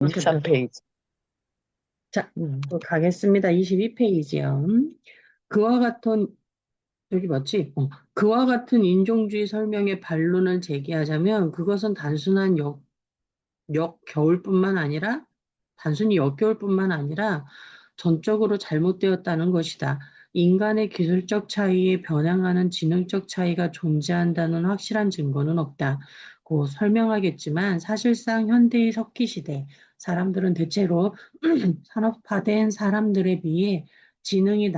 이렇게 23페이지. 자, 또 가겠습니다. 22페이지요. 그와 같은, 여기 맞지? 그와 같은 인종주의 설명의 반론을 제기하자면 그것은 역겨울뿐만 아니라, 단순히 역겨울뿐만 아니라 전적으로 잘못되었다는 것이다. 인간의 기술적 차이에 변형하는 지능적 차이가 존재한다는 확실한 증거는 없다. 고 설명하겠지만 사실상 현대의 석기 시대, 사람들은 대체로 산업화된 사람들에 비해 지능이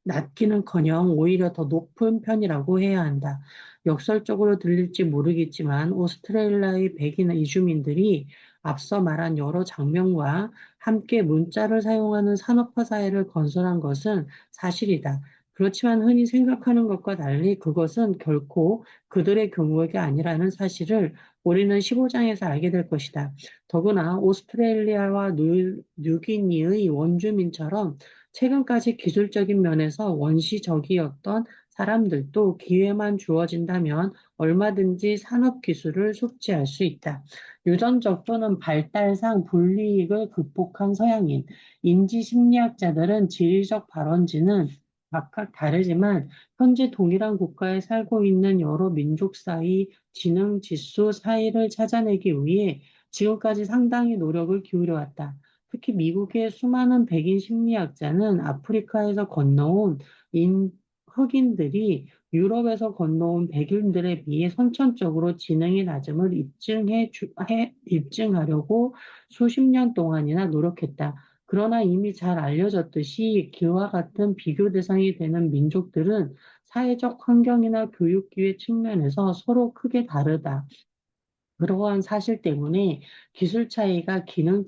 낮기는커녕 오히려 더 높은 편이라고 해야 한다. 역설적으로 들릴지 모르겠지만 오스트레일리아의 백인 이주민들이 앞서 말한 여러 장면과 함께 문자를 사용하는 산업화 사회를 건설한 것은 사실이다. 그렇지만 흔히 생각하는 것과 달리 그것은 결코 그들의 경우가 아니라는 사실을 우리는 15장에서 알게 될 것이다. 더구나 오스트레일리아와 뉴기니의 원주민처럼 최근까지 기술적인 면에서 원시적이었던 사람들도 기회만 주어진다면 얼마든지 산업 기술을 숙지할 수 있다. 유전적 또는 발달상 불이익을 극복한 서양인, 인지 심리학자들은 지리적 발원지는 각각 다르지만 현재 동일한 국가에 살고 있는 여러 민족 사이 지능 지수 사이를 찾아내기 위해 지금까지 상당히 노력을 기울여 왔다. 특히 미국의 수많은 백인 심리학자는 아프리카에서 건너온 흑인들이 유럽에서 건너온 백인들에 비해 선천적으로 지능의 낮음을 입증하려고 수십 년 동안이나 노력했다. 그러나 이미 잘 알려졌듯이 그와 같은 비교 대상이 되는 민족들은 사회적 환경이나 교육 기회 측면에서 서로 크게 다르다. 그러한 사실 때문에 기술 차이가 지능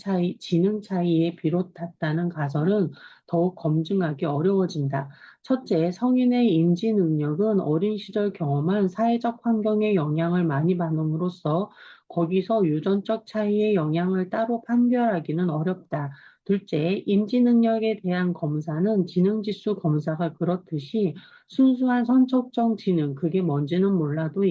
차이에 비롯됐다는 가설은 더욱 검증하기 어려워진다. 첫째, 성인의 인지 능력은 어린 시절 경험한 사회적 환경의 영향을 많이 받음으로써 거기서 유전적 차이의 영향을 따로 판별하기는 어렵다. 둘째, 인지 능력에 대한 검사는 지능지수 검사가 그렇듯이 순수한 선척적 지능, 그게 뭔지는 몰라도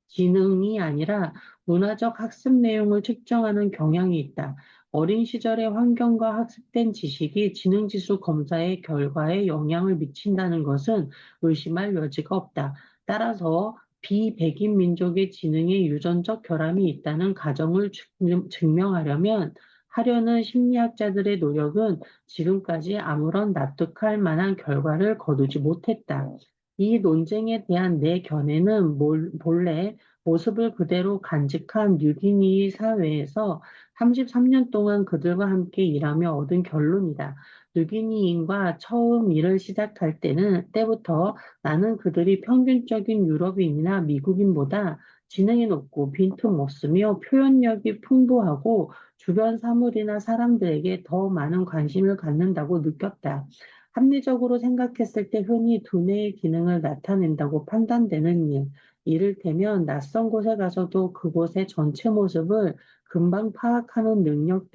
지능이 아니라 문화적 학습 내용을 측정하는 경향이 있다. 어린 시절의 환경과 학습된 지식이 지능지수 검사의 결과에 영향을 미친다는 것은 의심할 여지가 없다. 따라서 비백인 민족의 지능에 유전적 결함이 있다는 가정을 하려는 심리학자들의 노력은 지금까지 아무런 납득할 만한 결과를 거두지 못했다. 이 논쟁에 대한 내 견해는 본래 모습을 그대로 간직한 뉴기니 사회에서 33년 동안 그들과 함께 일하며 얻은 결론이다. 뉴기니인과 처음 일을 시작할 때부터 나는 그들이 평균적인 유럽인이나 미국인보다 지능이 높고 빈틈 없으며 표현력이 풍부하고 주변 사물이나 사람들에게 더 많은 관심을 갖는다고 느꼈다. 합리적으로 생각했을 때 흔히 두뇌의 기능을 나타낸다고 판단되는 일, 이를테면 낯선 곳에 가서도 그곳의 전체 모습을 금방 파악하는 능력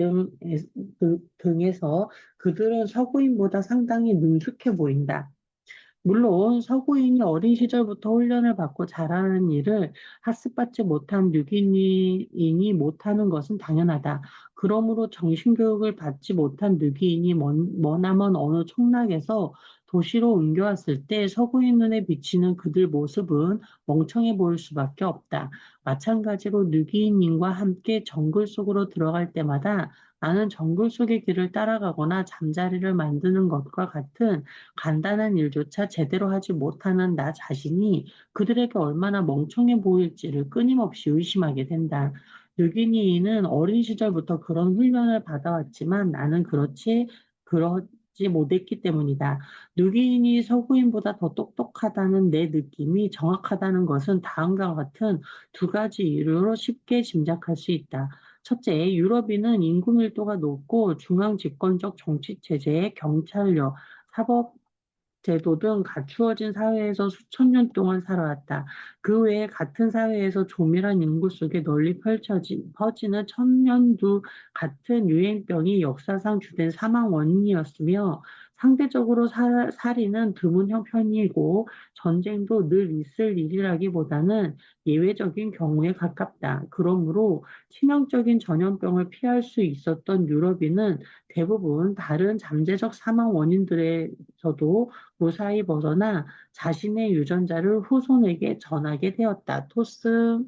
등에서 그들은 서구인보다 상당히 능숙해 보인다. 물론 서구인이 어린 시절부터 훈련을 받고 잘하는 일을 학습받지 못한 누기인이 못하는 것은 당연하다. 그러므로 정신교육을 받지 못한 누기인이 머나먼 어느 촌락에서 도시로 옮겨왔을 때 서구인 눈에 비치는 그들 모습은 멍청해 보일 수밖에 없다. 마찬가지로 누기인과 함께 정글 속으로 들어갈 때마다 나는 정글 속의 길을 따라가거나 잠자리를 만드는 것과 같은 간단한 일조차 제대로 하지 못하는 나 자신이 그들에게 얼마나 멍청해 보일지를 끊임없이 의심하게 된다. 유기니는 어린 시절부터 그런 훈련을 받아왔지만 나는 그러지 못했기 때문이다. 누기인이 서구인보다 더 똑똑하다는 내 느낌이 정확하다는 것은 다음과 같은 두 가지 이유로 쉽게 짐작할 수 있다. 첫째, 유럽인은 인구 밀도가 높고 중앙 집권적 정치 체제에 경찰력, 사법 제도 등 갖추어진 사회에서 수천 년 동안 살아왔다. 그 외에 같은 사회에서 조밀한 인구 속에 널리 퍼지는 천년두 같은 유행병이 역사상 주된 사망 원인이었으며 상대적으로 살인은 드문 형편이고 전쟁도 늘 있을 일이라기보다는 예외적인 경우에 가깝다. 그러므로 치명적인 전염병을 피할 수 있었던 유럽인은 대부분 다른 잠재적 사망 원인들에서도 무사히 벗어나 자신의 유전자를 후손에게 전하게 되었다. 토스.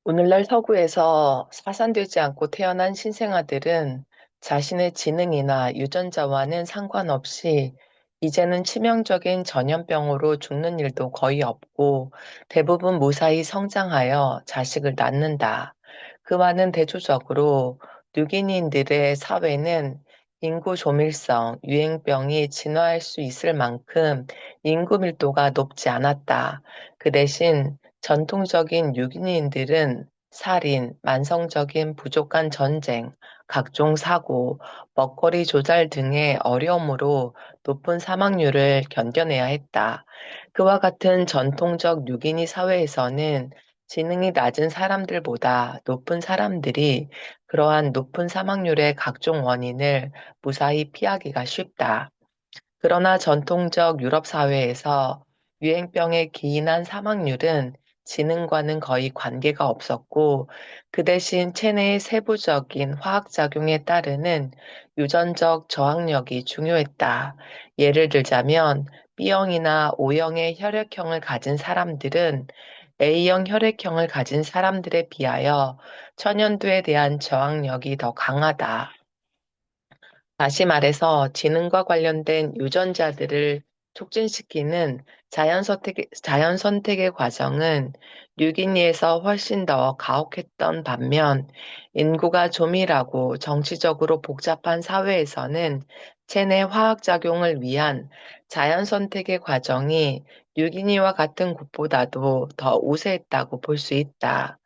오늘날 서구에서 사산되지 않고 태어난 신생아들은 자신의 지능이나 유전자와는 상관없이 이제는 치명적인 전염병으로 죽는 일도 거의 없고 대부분 무사히 성장하여 자식을 낳는다. 그와는 대조적으로 뉴기니인들의 사회는 인구 조밀성, 유행병이 진화할 수 있을 만큼 인구 밀도가 높지 않았다. 그 대신 전통적인 유기인들은 살인, 만성적인 부족한 전쟁, 각종 사고, 먹거리 조달 등의 어려움으로 높은 사망률을 견뎌내야 했다. 그와 같은 전통적 유기니 사회에서는 지능이 낮은 사람들보다 높은 사람들이 그러한 높은 사망률의 각종 원인을 무사히 피하기가 쉽다. 그러나 전통적 유럽 사회에서 유행병에 기인한 사망률은 지능과는 거의 관계가 없었고, 그 대신 체내의 세부적인 화학작용에 따르는 유전적 저항력이 중요했다. 예를 들자면, B형이나 O형의 혈액형을 가진 사람들은 A형 혈액형을 가진 사람들에 비하여 천연두에 대한 저항력이 더 강하다. 다시 말해서 지능과 관련된 유전자들을 촉진시키는 자연 선택의 과정은 뉴기니에서 훨씬 더 가혹했던 반면 인구가 조밀하고 정치적으로 복잡한 사회에서는 체내 화학작용을 위한 자연 선택의 과정이 뉴기니와 같은 곳보다도 더 우세했다고 볼 수 있다.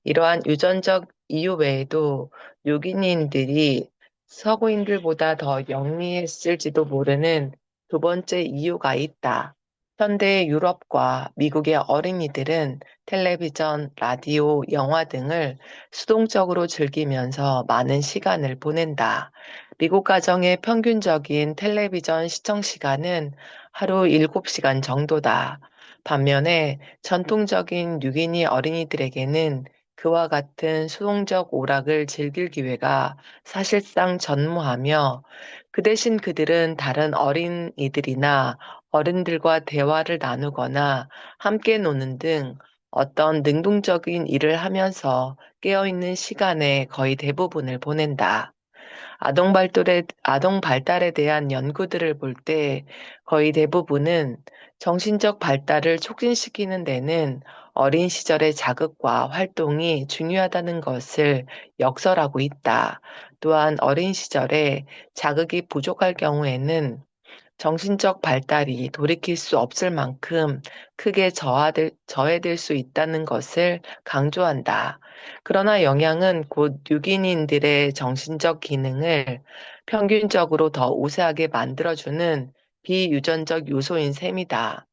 이러한 유전적 이유 외에도 유기인들이 서구인들보다 더 영리했을지도 모르는 두 번째 이유가 있다. 현대 유럽과 미국의 어린이들은 텔레비전, 라디오, 영화 등을 수동적으로 즐기면서 많은 시간을 보낸다. 미국 가정의 평균적인 텔레비전 시청 시간은 하루 7시간 정도다. 반면에 전통적인 유기니 어린이들에게는 그와 같은 수동적 오락을 즐길 기회가 사실상 전무하며 그 대신 그들은 다른 어린이들이나 어른들과 대화를 나누거나 함께 노는 등 어떤 능동적인 일을 하면서 깨어있는 시간의 거의 대부분을 보낸다. 아동 발달에 대한 연구들을 볼 때 거의 대부분은 정신적 발달을 촉진시키는 데는 어린 시절의 자극과 활동이 중요하다는 것을 역설하고 있다. 또한 어린 시절에 자극이 부족할 경우에는 정신적 발달이 돌이킬 수 없을 만큼 크게 저해될 수 있다는 것을 강조한다. 그러나 영양은 곧 유기인들의 정신적 기능을 평균적으로 더 우세하게 만들어주는 비유전적 요소인 셈이다.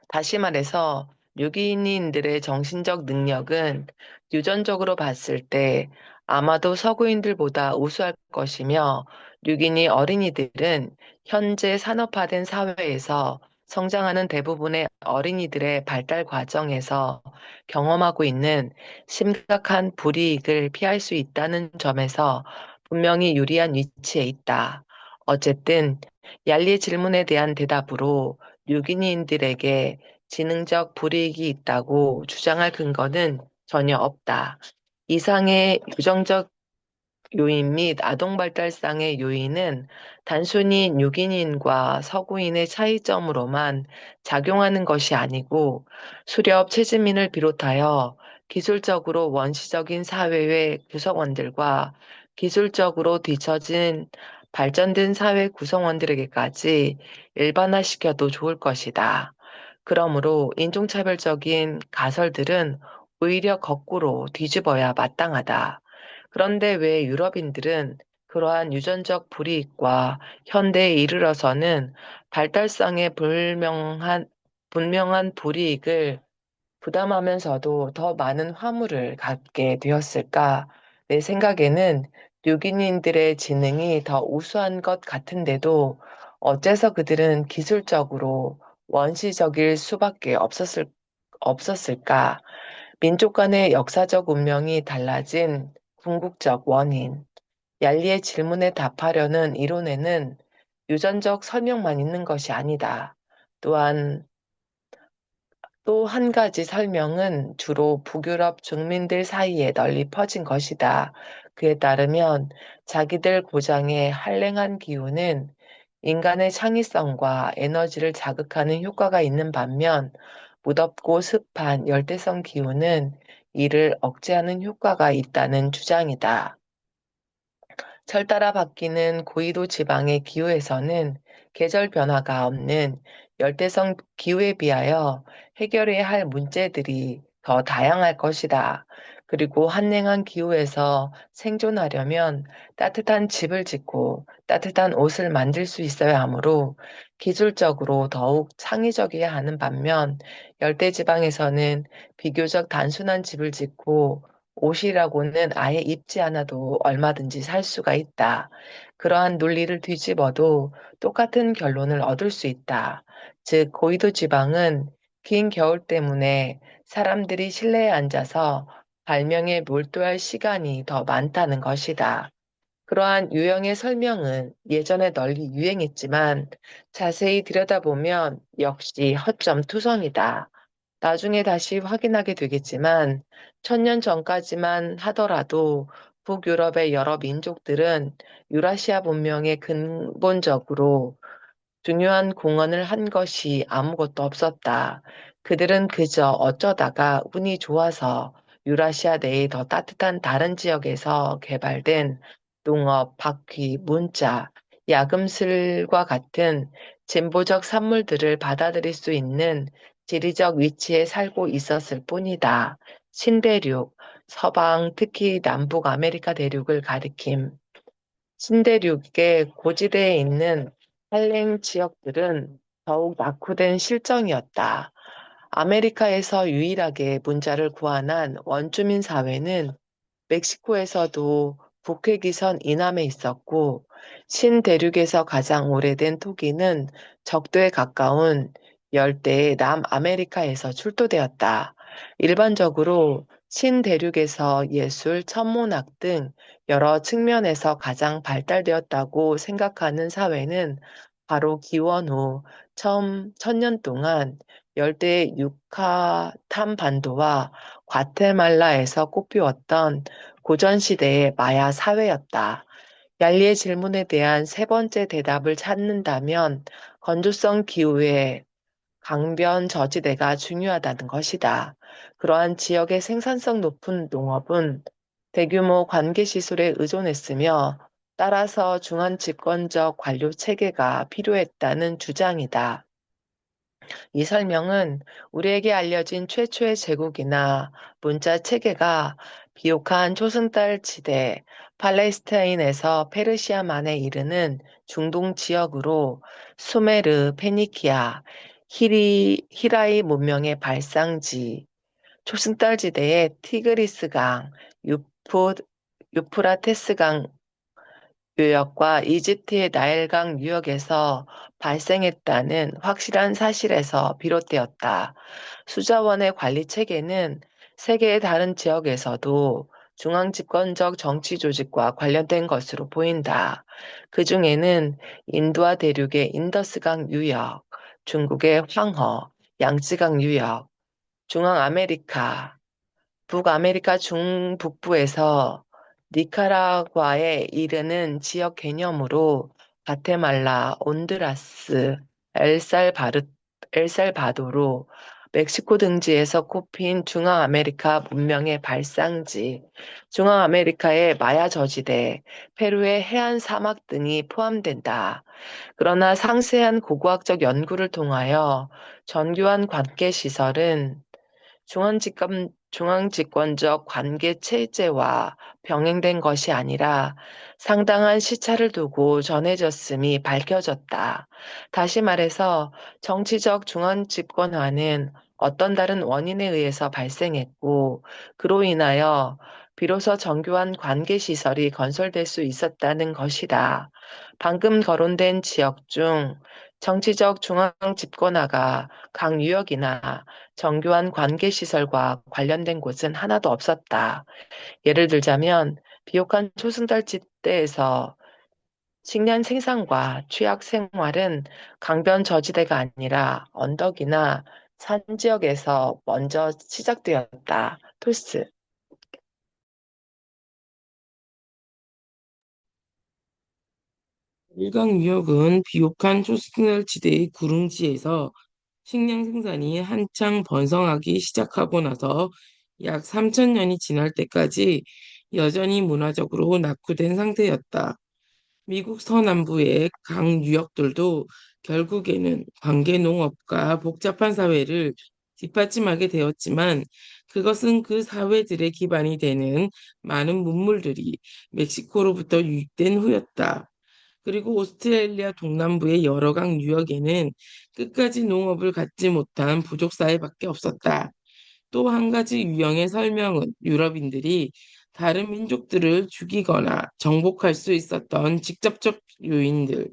다시 말해서 유기인들의 정신적 능력은 유전적으로 봤을 때 아마도 서구인들보다 우수할 것이며 유기니 어린이들은 현재 산업화된 사회에서 성장하는 대부분의 어린이들의 발달 과정에서 경험하고 있는 심각한 불이익을 피할 수 있다는 점에서 분명히 유리한 위치에 있다. 어쨌든 얄리의 질문에 대한 대답으로 유기니인들에게 지능적 불이익이 있다고 주장할 근거는 전혀 없다. 이상의 유전적 요인 및 아동 발달상의 요인은 단순히 유기인과 서구인의 차이점으로만 작용하는 것이 아니고 수렵 최지민을 비롯하여 기술적으로 원시적인 사회의 구성원들과 기술적으로 뒤처진 발전된 사회 구성원들에게까지 일반화시켜도 좋을 것이다. 그러므로 인종차별적인 가설들은 오히려 거꾸로 뒤집어야 마땅하다. 그런데 왜 유럽인들은 그러한 유전적 불이익과 현대에 이르러서는 발달상의 분명한 불이익을 부담하면서도 더 많은 화물을 갖게 되었을까? 내 생각에는 유기인들의 지능이 더 우수한 것 같은데도 어째서 그들은 기술적으로 원시적일 수밖에 없었을까? 민족 간의 역사적 운명이 달라진 궁극적 원인. 얄리의 질문에 답하려는 이론에는 유전적 설명만 있는 것이 아니다. 또한 또 한 가지 설명은 주로 북유럽 중민들 사이에 널리 퍼진 것이다. 그에 따르면 자기들 고장의 한랭한 기후는 인간의 창의성과 에너지를 자극하는 효과가 있는 반면 무덥고 습한 열대성 기후는 이를 억제하는 효과가 있다는 주장이다. 철 따라 바뀌는 고緯도 지방의 기후에서는 계절 변화가 없는 열대성 기후에 비하여 해결해야 할 문제들이 더 다양할 것이다. 그리고 한랭한 기후에서 생존하려면 따뜻한 집을 짓고 따뜻한 옷을 만들 수 있어야 하므로 기술적으로 더욱 창의적이어야 하는 반면 열대 지방에서는 비교적 단순한 집을 짓고 옷이라고는 아예 입지 않아도 얼마든지 살 수가 있다. 그러한 논리를 뒤집어도 똑같은 결론을 얻을 수 있다. 즉, 고위도 지방은 긴 겨울 때문에 사람들이 실내에 앉아서 발명에 몰두할 시간이 더 많다는 것이다. 그러한 유형의 설명은 예전에 널리 유행했지만 자세히 들여다보면 역시 허점투성이다. 나중에 다시 확인하게 되겠지만 천년 전까지만 하더라도 북유럽의 여러 민족들은 유라시아 문명에 근본적으로 중요한 공헌을 한 것이 아무것도 없었다. 그들은 그저 어쩌다가 운이 좋아서 유라시아 내의 더 따뜻한 다른 지역에서 개발된 농업, 바퀴, 문자, 야금슬과 같은 진보적 산물들을 받아들일 수 있는 지리적 위치에 살고 있었을 뿐이다. 신대륙, 서방, 특히 남북 아메리카 대륙을 가리킴. 신대륙의 고지대에 있는 한랭 지역들은 더욱 낙후된 실정이었다. 아메리카에서 유일하게 문자를 구한한 원주민 사회는 멕시코에서도 북회기선 이남에 있었고, 신대륙에서 가장 오래된 토기는 적도에 가까운 열대의 남아메리카에서 출토되었다. 일반적으로 신대륙에서 예술, 천문학 등 여러 측면에서 가장 발달되었다고 생각하는 사회는 바로 기원 후 처음 1000년 동안 열대 유카탄 반도와 과테말라에서 꽃피웠던 고전시대의 마야 사회였다. 얄리의 질문에 대한 세 번째 대답을 찾는다면 건조성 기후의 강변 저지대가 중요하다는 것이다. 그러한 지역의 생산성 높은 농업은 대규모 관계 시설에 의존했으며 따라서 중앙 집권적 관료 체계가 필요했다는 주장이다. 이 설명은 우리에게 알려진 최초의 제국이나 문자 체계가 비옥한 초승달 지대 팔레스타인에서 페르시아만에 이르는 중동 지역으로 수메르, 페니키아, 히라이 문명의 발상지, 초승달 지대의 티그리스강, 유프라테스강 유역과 이집트의 나일강 유역에서 발생했다는 확실한 사실에서 비롯되었다. 수자원의 관리 체계는 세계의 다른 지역에서도 중앙집권적 정치 조직과 관련된 것으로 보인다. 그 중에는 인도와 대륙의 인더스강 유역, 중국의 황허, 양쯔강 유역, 중앙아메리카, 북아메리카 중북부에서 니카라과에 이르는 지역 개념으로 과테말라, 온두라스, 엘살바도르, 멕시코 등지에서 꼽힌 중앙아메리카 문명의 발상지, 중앙아메리카의 마야 저지대, 페루의 해안 사막 등이 포함된다. 그러나 상세한 고고학적 연구를 통하여 정교한 관계 시설은 중앙집권적 관계 체제와 병행된 것이 아니라 상당한 시차를 두고 전해졌음이 밝혀졌다. 다시 말해서 정치적 중앙집권화는 어떤 다른 원인에 의해서 발생했고, 그로 인하여 비로소 정교한 관계 시설이 건설될 수 있었다는 것이다. 방금 거론된 지역 중 정치적 중앙 집권화가 각 유역이나 정교한 관계 시설과 관련된 곳은 하나도 없었다. 예를 들자면 비옥한 초승달지대에서 식량 생산과 취약 생활은 강변 저지대가 아니라 언덕이나 산 지역에서 먼저 시작되었다. 토스. 일강 유역은 비옥한 초승달지대의 구릉지에서 식량 생산이 한창 번성하기 시작하고 나서 약 3천년이 지날 때까지 여전히 문화적으로 낙후된 상태였다. 미국 서남부의 강 유역들도 결국에는 관계 농업과 복잡한 사회를 뒷받침하게 되었지만 그것은 그 사회들의 기반이 되는 많은 문물들이 멕시코로부터 유입된 후였다. 그리고 오스트레일리아 동남부의 여러 강 유역에는 끝까지 농업을 갖지 못한 부족 사회밖에 없었다. 또 한 가지 유형의 설명은 유럽인들이 다른 민족들을 죽이거나 정복할 수 있었던 직접적 요인들,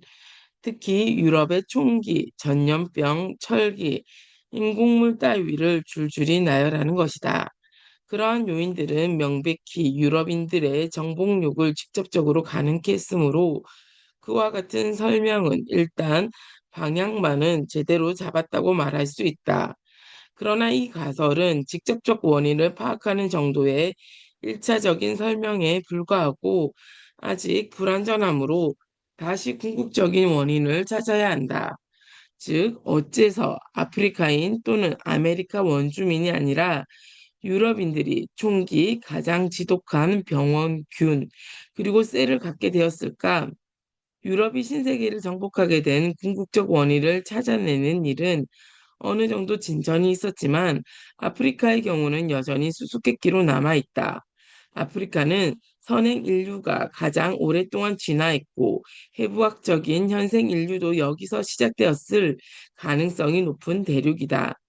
특히 유럽의 총기, 전염병, 철기, 인공물 따위를 줄줄이 나열하는 것이다. 그러한 요인들은 명백히 유럽인들의 정복욕을 직접적으로 가능케 했으므로 그와 같은 설명은 일단 방향만은 제대로 잡았다고 말할 수 있다. 그러나 이 가설은 직접적 원인을 파악하는 정도의 일차적인 설명에 불과하고 아직 불완전하므로 다시 궁극적인 원인을 찾아야 한다. 즉, 어째서 아프리카인 또는 아메리카 원주민이 아니라 유럽인들이 총기, 가장 지독한 병원균, 그리고 쇠를 갖게 되었을까? 유럽이 신세계를 정복하게 된 궁극적 원인을 찾아내는 일은 어느 정도 진전이 있었지만 아프리카의 경우는 여전히 수수께끼로 남아 있다. 아프리카는 선행 인류가 가장 오랫동안 진화했고 해부학적인 현생 인류도 여기서 시작되었을 가능성이 높은 대륙이다.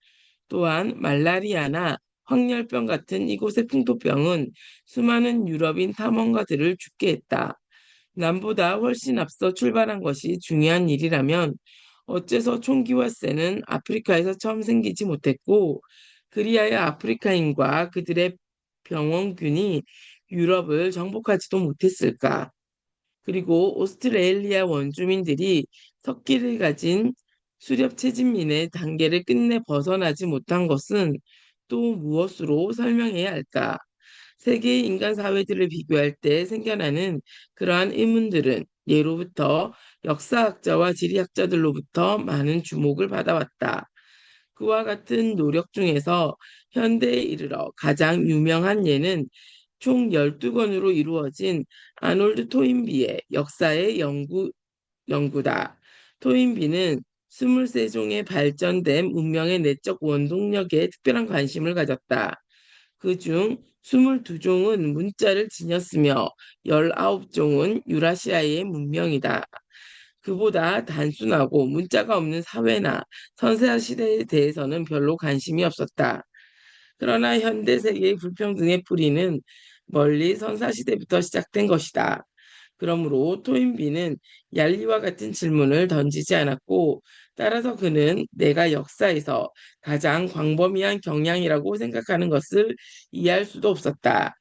또한 말라리아나 황열병 같은 이곳의 풍토병은 수많은 유럽인 탐험가들을 죽게 했다. 남보다 훨씬 앞서 출발한 것이 중요한 일이라면 어째서 총기와 쇠는 아프리카에서 처음 생기지 못했고 그리하여 아프리카인과 그들의 병원균이 유럽을 정복하지도 못했을까? 그리고 오스트레일리아 원주민들이 석기를 가진 수렵 채집민의 단계를 끝내 벗어나지 못한 것은 또 무엇으로 설명해야 할까? 세계의 인간 사회들을 비교할 때 생겨나는 그러한 의문들은 예로부터 역사학자와 지리학자들로부터 많은 주목을 받아왔다. 그와 같은 노력 중에서 현대에 이르러 가장 유명한 예는 총 12권으로 이루어진 아놀드 토인비의 역사의 연구다. 토인비는 23종의 발전된 문명의 내적 원동력에 특별한 관심을 가졌다. 그중 22종은 문자를 지녔으며 19종은 유라시아의 문명이다. 그보다 단순하고 문자가 없는 사회나 선사 시대에 대해서는 별로 관심이 없었다. 그러나 현대 세계의 불평등의 뿌리는 멀리 선사 시대부터 시작된 것이다. 그러므로 토인비는 얄리와 같은 질문을 던지지 않았고 따라서 그는 내가 역사에서 가장 광범위한 경향이라고 생각하는 것을 이해할 수도 없었다.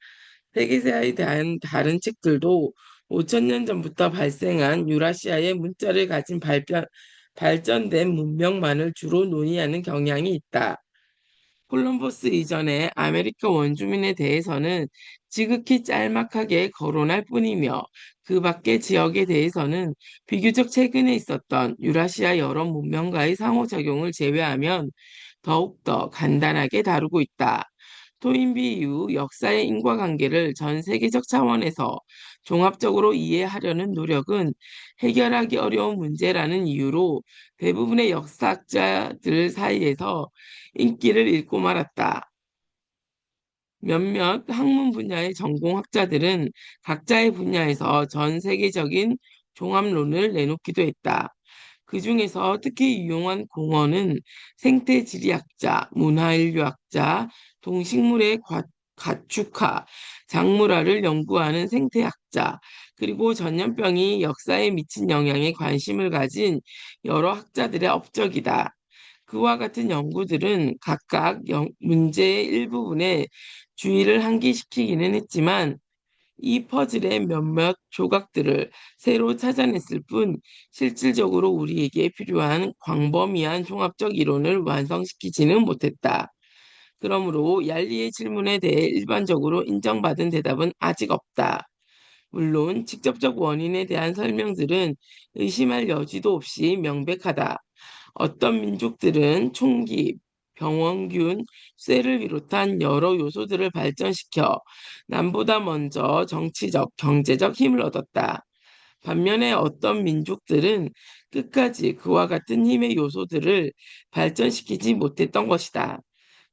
세계사에 대한 다른 책들도 5천 년 전부터 발생한 유라시아의 문자를 가진 발전된 문명만을 주로 논의하는 경향이 있다. 콜럼버스 이전의 아메리카 원주민에 대해서는 지극히 짤막하게 거론할 뿐이며 그 밖의 지역에 대해서는 비교적 최근에 있었던 유라시아 여러 문명과의 상호작용을 제외하면 더욱더 간단하게 다루고 있다. 토인비 이후 역사의 인과관계를 전 세계적 차원에서 종합적으로 이해하려는 노력은 해결하기 어려운 문제라는 이유로 대부분의 역사학자들 사이에서 인기를 잃고 말았다. 몇몇 학문 분야의 전공학자들은 각자의 분야에서 전 세계적인 종합론을 내놓기도 했다. 그 중에서 특히 유용한 공헌은 생태지리학자, 문화인류학자, 동식물의 가축화, 작물화를 연구하는 생태학자, 그리고 전염병이 역사에 미친 영향에 관심을 가진 여러 학자들의 업적이다. 그와 같은 연구들은 각각 문제의 일부분에 주의를 환기시키기는 했지만 이 퍼즐의 몇몇 조각들을 새로 찾아냈을 뿐 실질적으로 우리에게 필요한 광범위한 종합적 이론을 완성시키지는 못했다. 그러므로 얄리의 질문에 대해 일반적으로 인정받은 대답은 아직 없다. 물론 직접적 원인에 대한 설명들은 의심할 여지도 없이 명백하다. 어떤 민족들은 총기, 병원균, 쇠를 비롯한 여러 요소들을 발전시켜 남보다 먼저 정치적, 경제적 힘을 얻었다. 반면에 어떤 민족들은 끝까지 그와 같은 힘의 요소들을 발전시키지 못했던 것이다.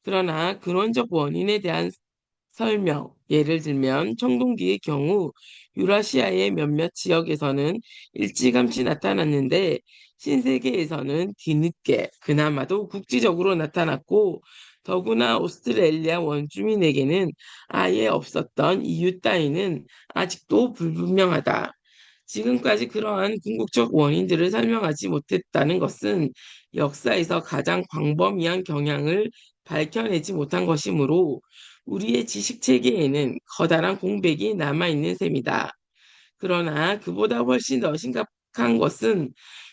그러나 근원적 원인에 대한 설명, 예를 들면 청동기의 경우 유라시아의 몇몇 지역에서는 일찌감치 나타났는데 신세계에서는 뒤늦게 그나마도 국지적으로 나타났고 더구나 오스트레일리아 원주민에게는 아예 없었던 이유 따위는 아직도 불분명하다. 지금까지 그러한 궁극적 원인들을 설명하지 못했다는 것은 역사에서 가장 광범위한 경향을 밝혀내지 못한 것이므로 우리의 지식 체계에는 커다란 공백이 남아있는 셈이다. 그러나 그보다 훨씬 더 심각한 것은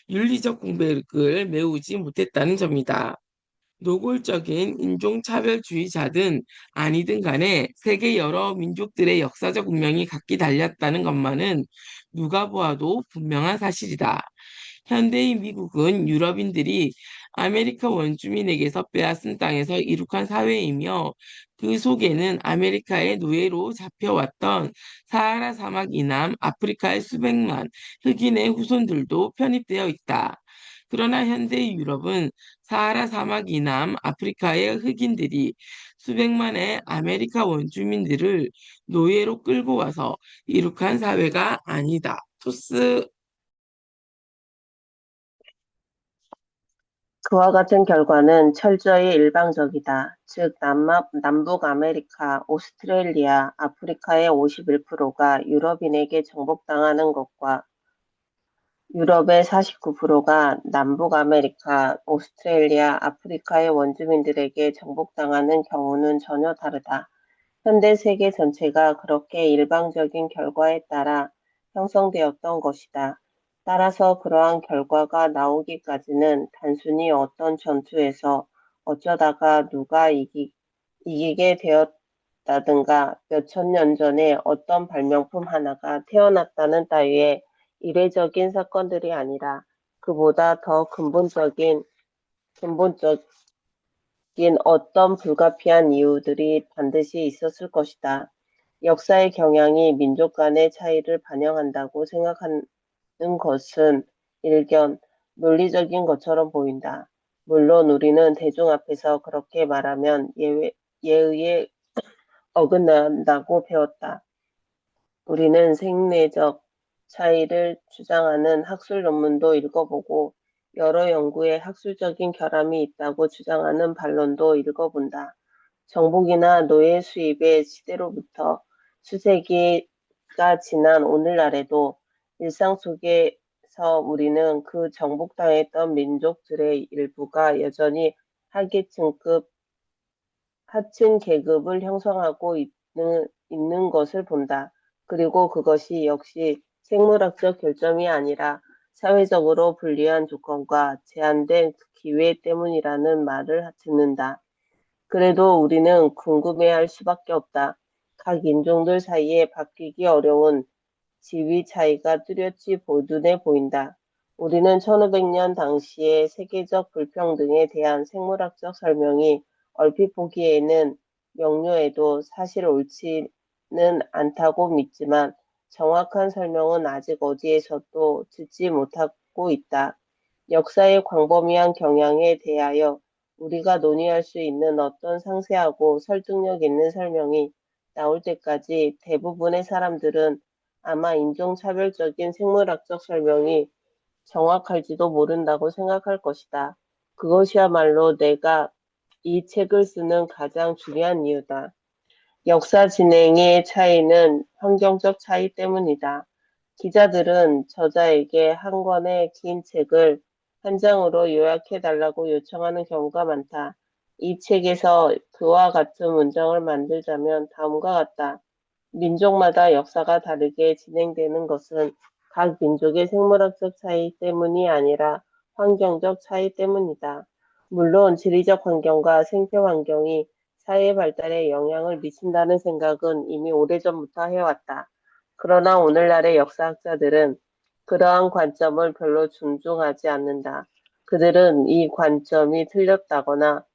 윤리적 공백을 메우지 못했다는 점이다. 노골적인 인종차별주의자든 아니든 간에 세계 여러 민족들의 역사적 운명이 각기 달렸다는 것만은 누가 보아도 분명한 사실이다. 현대의 미국은 유럽인들이 아메리카 원주민에게서 빼앗은 땅에서 이룩한 사회이며 그 속에는 아메리카의 노예로 잡혀왔던 사하라 사막 이남 아프리카의 수백만 흑인의 후손들도 편입되어 있다. 그러나 현대의 유럽은 사하라 사막 이남 아프리카의 흑인들이 수백만의 아메리카 원주민들을 노예로 끌고 와서 이룩한 사회가 아니다. 토스. 그와 같은 결과는 철저히 일방적이다. 즉, 남북 아메리카, 오스트레일리아, 아프리카의 51%가 유럽인에게 정복당하는 것과 유럽의 49%가 남북 아메리카, 오스트레일리아, 아프리카의 원주민들에게 정복당하는 경우는 전혀 다르다. 현대 세계 전체가 그렇게 일방적인 결과에 따라 형성되었던 것이다. 따라서 그러한 결과가 나오기까지는 단순히 어떤 전투에서 어쩌다가 누가 이기게 되었다든가 몇천 년 전에 어떤 발명품 하나가 태어났다는 따위의 이례적인 사건들이 아니라 그보다 더 근본적인 어떤 불가피한 이유들이 반드시 있었을 것이다. 역사의 경향이 민족 간의 차이를 반영한다고 생각하는 것은 일견 논리적인 것처럼 보인다. 물론 우리는 대중 앞에서 그렇게 말하면 예의에 어긋난다고 배웠다. 우리는 생리적 차이를 주장하는 학술 논문도 읽어보고 여러 연구에 학술적인 결함이 있다고 주장하는 반론도 읽어본다. 정복이나 노예 수입의 시대로부터 수세기가 지난 오늘날에도 일상 속에서 우리는 그 정복당했던 민족들의 일부가 여전히 하층 계급을 형성하고 있는 것을 본다. 그리고 그것이 역시 생물학적 결점이 아니라 사회적으로 불리한 조건과 제한된 기회 때문이라는 말을 듣는다. 그래도 우리는 궁금해할 수밖에 없다. 각 인종들 사이에 바뀌기 어려운 지위 차이가 뚜렷이 눈에 보인다. 우리는 1500년 당시의 세계적 불평등에 대한 생물학적 설명이 얼핏 보기에는 명료해도 사실 옳지는 않다고 믿지만 정확한 설명은 아직 어디에서도 듣지 못하고 있다. 역사의 광범위한 경향에 대하여 우리가 논의할 수 있는 어떤 상세하고 설득력 있는 설명이 나올 때까지 대부분의 사람들은 아마 인종차별적인 생물학적 설명이 정확할지도 모른다고 생각할 것이다. 그것이야말로 내가 이 책을 쓰는 가장 중요한 이유다. 역사 진행의 차이는 환경적 차이 때문이다. 기자들은 저자에게 한 권의 긴 책을 한 장으로 요약해달라고 요청하는 경우가 많다. 이 책에서 그와 같은 문장을 만들자면 다음과 같다. 민족마다 역사가 다르게 진행되는 것은 각 민족의 생물학적 차이 때문이 아니라 환경적 차이 때문이다. 물론 지리적 환경과 생태 환경이 사회 발달에 영향을 미친다는 생각은 이미 오래전부터 해왔다. 그러나 오늘날의 역사학자들은 그러한 관점을 별로 존중하지 않는다. 그들은 이 관점이 틀렸다거나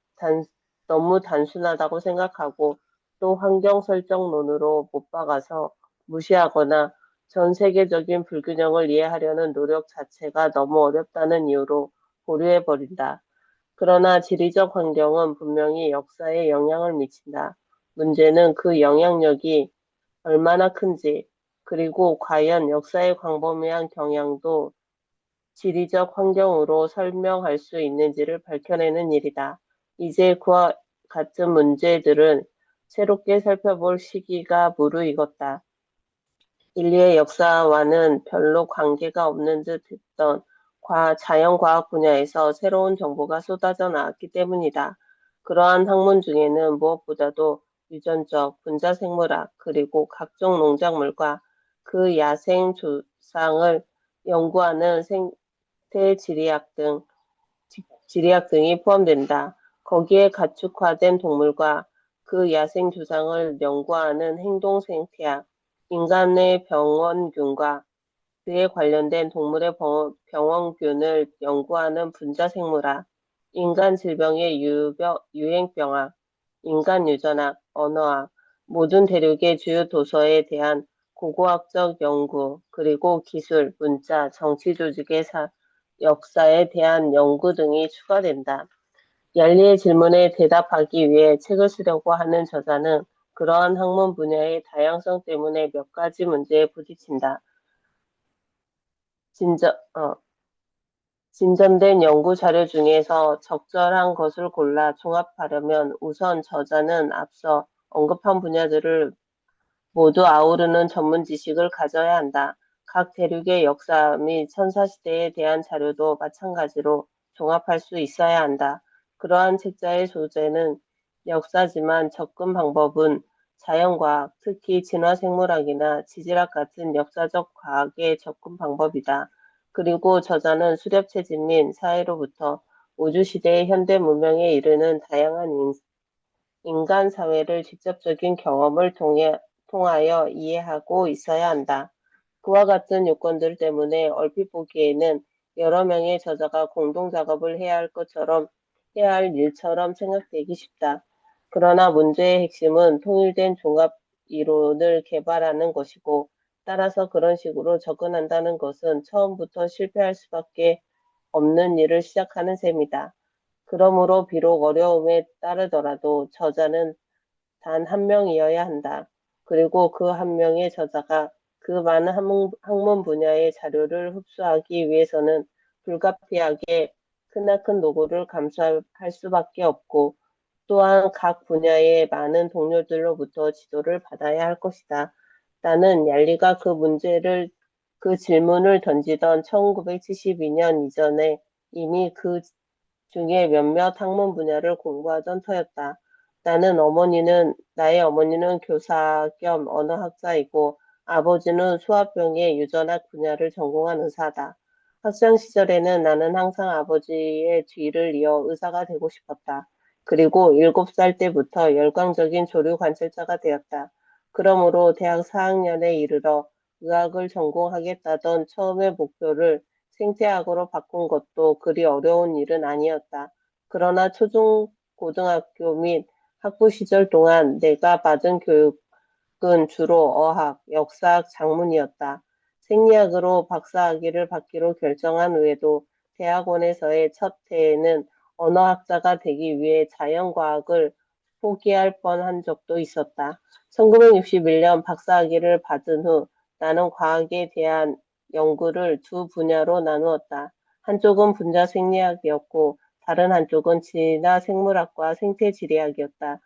너무 단순하다고 생각하고 또 환경 설정론으로 못 박아서 무시하거나 전 세계적인 불균형을 이해하려는 노력 자체가 너무 어렵다는 이유로 보류해버린다. 그러나 지리적 환경은 분명히 역사에 영향을 미친다. 문제는 그 영향력이 얼마나 큰지, 그리고 과연 역사의 광범위한 경향도 지리적 환경으로 설명할 수 있는지를 밝혀내는 일이다. 이제 그와 같은 문제들은 새롭게 살펴볼 시기가 무르익었다. 인류의 역사와는 별로 관계가 없는 듯 했던 자연과학 분야에서 새로운 정보가 쏟아져 나왔기 때문이다. 그러한 학문 중에는 무엇보다도 유전적, 분자생물학, 그리고 각종 농작물과 그 야생 조상을 연구하는 생태지리학 지리학 등이 포함된다. 거기에 가축화된 동물과 그 야생 조상을 연구하는 행동생태학, 인간의 병원균과 그에 관련된 동물의 병원균을 연구하는 분자생물학, 인간 질병의 유행병학, 인간유전학, 언어학, 모든 대륙의 주요 도서에 대한 고고학적 연구, 그리고 기술, 문자, 정치 조직의 역사에 대한 연구 등이 추가된다. 얄리의 질문에 대답하기 위해 책을 쓰려고 하는 저자는 그러한 학문 분야의 다양성 때문에 몇 가지 문제에 부딪힌다. 진전된 연구 자료 중에서 적절한 것을 골라 종합하려면 우선 저자는 앞서 언급한 분야들을 모두 아우르는 전문 지식을 가져야 한다. 각 대륙의 역사 및 선사시대에 대한 자료도 마찬가지로 종합할 수 있어야 한다. 그러한 책자의 소재는 역사지만 접근 방법은 자연과학, 특히 진화생물학이나 지질학 같은 역사적 과학의 접근 방법이다. 그리고 저자는 수렵체질 및 사회로부터 우주시대의 현대 문명에 이르는 다양한 인간 사회를 직접적인 경험을 통하여 이해하고 있어야 한다. 그와 같은 요건들 때문에 얼핏 보기에는 여러 명의 저자가 공동 작업을 해야 할 일처럼 생각되기 쉽다. 그러나 문제의 핵심은 통일된 종합 이론을 개발하는 것이고, 따라서 그런 식으로 접근한다는 것은 처음부터 실패할 수밖에 없는 일을 시작하는 셈이다. 그러므로 비록 어려움에 따르더라도 저자는 단 한 명이어야 한다. 그리고 그 한 명의 저자가 그 많은 학문 분야의 자료를 흡수하기 위해서는 불가피하게 크나큰 노고를 감수할 수밖에 없고 또한 각 분야의 많은 동료들로부터 지도를 받아야 할 것이다. 나는 얄리가 그 질문을 던지던 1972년 이전에 이미 그 중에 몇몇 학문 분야를 공부하던 터였다. 나의 어머니는 교사 겸 언어학자이고 아버지는 소아병의 유전학 분야를 전공한 의사다. 학창 시절에는 나는 항상 아버지의 뒤를 이어 의사가 되고 싶었다. 그리고 7살 때부터 열광적인 조류 관찰자가 되었다. 그러므로 대학 4학년에 이르러 의학을 전공하겠다던 처음의 목표를 생태학으로 바꾼 것도 그리 어려운 일은 아니었다. 그러나 고등학교 및 학부 시절 동안 내가 받은 교육은 주로 어학, 역사학, 작문이었다. 생리학으로 박사학위를 받기로 결정한 후에도 대학원에서의 첫 해에는 언어학자가 되기 위해 자연과학을 포기할 뻔한 적도 있었다. 1961년 박사학위를 받은 후 나는 과학에 대한 연구를 두 분야로 나누었다. 한쪽은 분자생리학이었고 다른 한쪽은 진화생물학과 생태지리학이었다.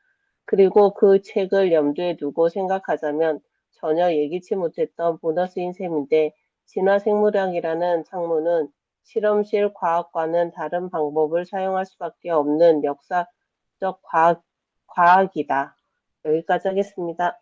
그리고 그 책을 염두에 두고 생각하자면 전혀 예기치 못했던 보너스인 셈인데 진화생물학이라는 학문은 실험실 과학과는 다른 방법을 사용할 수밖에 없는 역사적 과학이다. 여기까지 하겠습니다.